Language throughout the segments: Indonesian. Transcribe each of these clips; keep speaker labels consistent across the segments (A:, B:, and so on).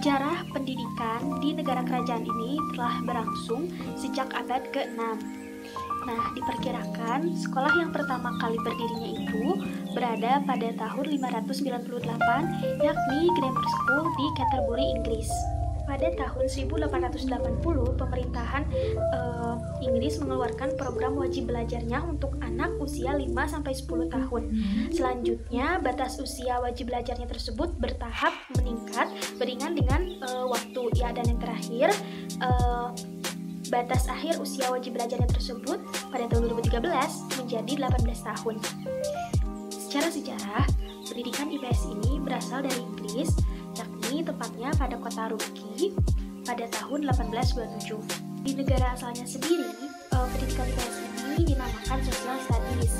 A: Sejarah pendidikan di negara kerajaan ini telah berlangsung sejak abad ke-6. Nah, diperkirakan sekolah yang pertama kali berdirinya itu berada pada tahun 598, yakni Grammar School di Canterbury, Inggris. Pada tahun 1880, pemerintahan Inggris mengeluarkan program wajib belajarnya untuk anak usia 5-10 tahun. Selanjutnya, batas usia wajib belajarnya tersebut bertahap meningkat beriringan dengan waktu. Ya, dan yang terakhir, batas akhir usia wajib belajarnya tersebut pada tahun 2013 menjadi 18 tahun. Secara sejarah, pendidikan IPS ini berasal dari Inggris, yakni tepatnya pada kota Roorkee pada tahun 1827. Di negara asalnya sendiri, pendidikan IPS ini dinamakan Social Studies.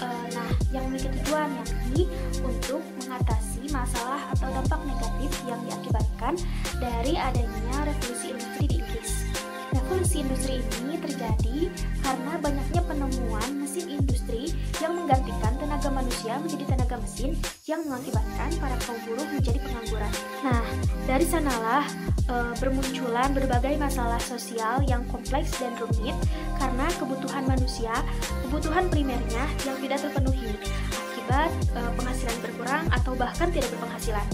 A: Nah, yang memiliki tujuan yakni untuk mengatasi masalah atau dampak negatif yang diakibatkan dari adanya revolusi industri di Inggris. Revolusi industri ini terjadi karena banyaknya penemuan mesin industri yang menggantikan tenaga manusia menjadi tenaga mesin yang mengakibatkan para kaum buruh menjadi pengangguran. Nah, dari sanalah bermunculan berbagai masalah sosial yang kompleks dan rumit karena kebutuhan manusia, kebutuhan primernya yang tidak terpenuhi akibat penghasilan berkurang atau bahkan tidak berpenghasilan.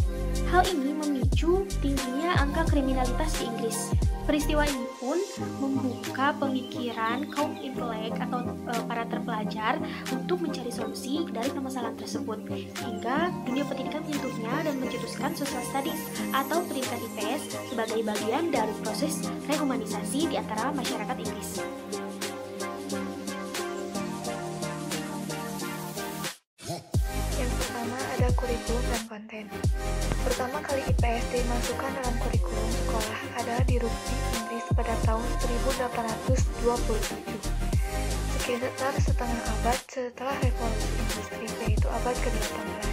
A: Hal ini memicu tingginya angka kriminalitas di Inggris. Peristiwa ini pun membuka pemikiran kaum intelek atau para terpelajar untuk mencari solusi dari permasalahan tersebut, hingga dunia pendidikan menyentuhnya dan mencetuskan social studies atau pendidikan IPS sebagai bagian dari proses rehumanisasi di antara masyarakat Inggris.
B: Yang pertama ada kurikulum dan konten. Pertama kali IPS dimasukkan dalam kurikulum sekolah adalah di Roorkee, Inggris pada tahun 1827. Sekitar setengah abad setelah revolusi industri, yaitu abad ke-18.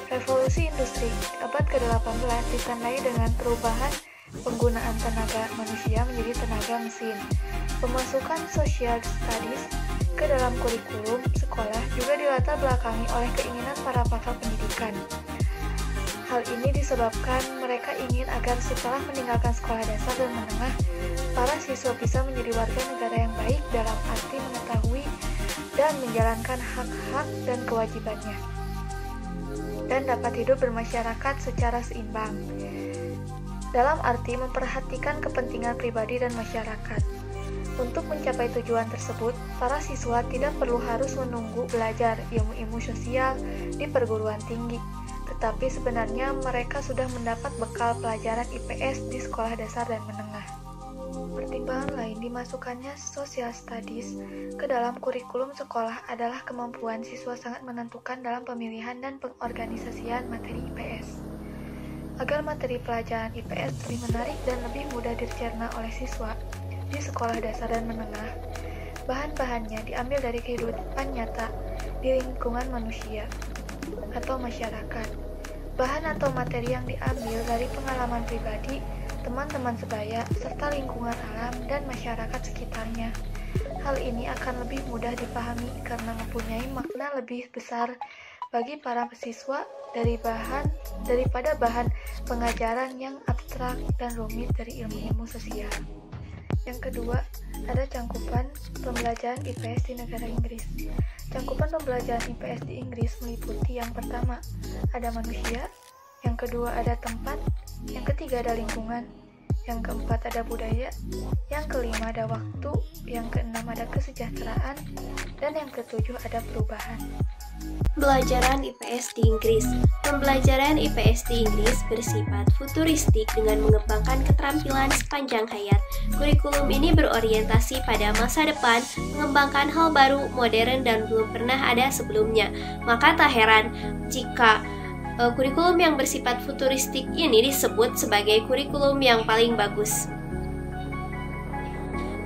B: Revolusi industri abad ke-18 ditandai dengan perubahan penggunaan tenaga manusia menjadi tenaga mesin. Pemasukan social studies ke dalam kurikulum sekolah juga dilatar belakangi oleh keinginan para pakar pendidikan. Hal ini disebabkan mereka ingin agar setelah meninggalkan sekolah dasar dan menengah, para siswa bisa menjadi warga negara yang baik dalam arti mengetahui dan menjalankan hak-hak dan kewajibannya, dan dapat hidup bermasyarakat secara seimbang, dalam arti memperhatikan kepentingan pribadi dan masyarakat. Untuk mencapai tujuan tersebut, para siswa tidak perlu harus menunggu belajar ilmu-ilmu sosial di perguruan tinggi, tetapi sebenarnya mereka sudah mendapat bekal pelajaran IPS di sekolah dasar dan menengah. Pertimbangan lain dimasukkannya social studies ke dalam kurikulum sekolah adalah kemampuan siswa sangat menentukan dalam pemilihan dan pengorganisasian materi IPS. Agar materi pelajaran IPS lebih menarik dan lebih mudah dicerna oleh siswa di sekolah dasar dan menengah, bahan-bahannya diambil dari kehidupan nyata di lingkungan manusia atau masyarakat. Bahan atau materi yang diambil dari pengalaman pribadi, teman-teman sebaya, serta lingkungan alam dan masyarakat sekitarnya. Hal ini akan lebih mudah dipahami karena mempunyai makna lebih besar bagi para siswa daripada bahan pengajaran yang abstrak dan rumit dari ilmu-ilmu sosial. Yang kedua, ada cangkupan pembelajaran IPS di negara Inggris. Cangkupan pembelajaran IPS di Inggris meliputi yang pertama, ada manusia, yang kedua ada tempat, yang ketiga ada lingkungan, yang keempat ada budaya, yang kelima ada waktu, yang keenam ada kesejahteraan, dan yang ketujuh ada perubahan.
C: Pembelajaran IPS di Inggris. Pembelajaran IPS di Inggris bersifat futuristik dengan mengembangkan keterampilan sepanjang hayat. Kurikulum ini berorientasi pada masa depan, mengembangkan hal baru, modern, dan belum pernah ada sebelumnya. Maka tak heran jika kurikulum yang bersifat futuristik ini disebut sebagai kurikulum yang paling bagus.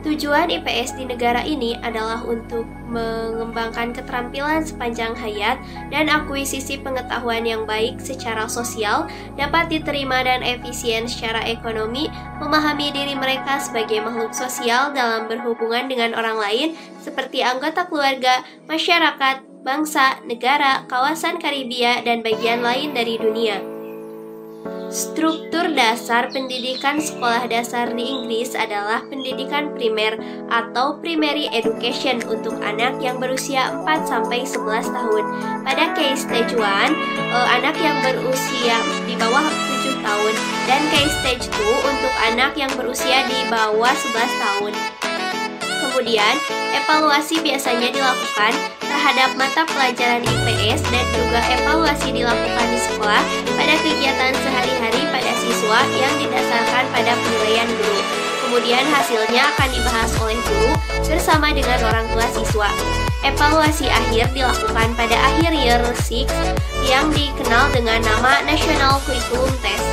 C: Tujuan IPS di negara ini adalah untuk mengembangkan keterampilan sepanjang hayat dan akuisisi pengetahuan yang baik secara sosial, dapat diterima dan efisien secara ekonomi, memahami diri mereka sebagai makhluk sosial dalam berhubungan dengan orang lain seperti anggota keluarga, masyarakat, bangsa, negara, kawasan Karibia, dan bagian lain dari dunia. Struktur dasar pendidikan sekolah dasar di Inggris adalah pendidikan primer atau primary education untuk anak yang berusia 4-11 tahun. Pada Key Stage 1, anak yang berusia di bawah 7 tahun, dan Key Stage 2 untuk anak yang berusia di bawah 11 tahun. Kemudian, evaluasi biasanya dilakukan terhadap mata pelajaran IPS dan juga evaluasi dilakukan di sekolah pada kegiatan sehari-hari pada siswa yang didasarkan pada penilaian guru. Kemudian hasilnya akan dibahas oleh guru bersama dengan orang tua siswa. Evaluasi akhir dilakukan pada akhir Year 6 yang dikenal dengan nama National Curriculum Test.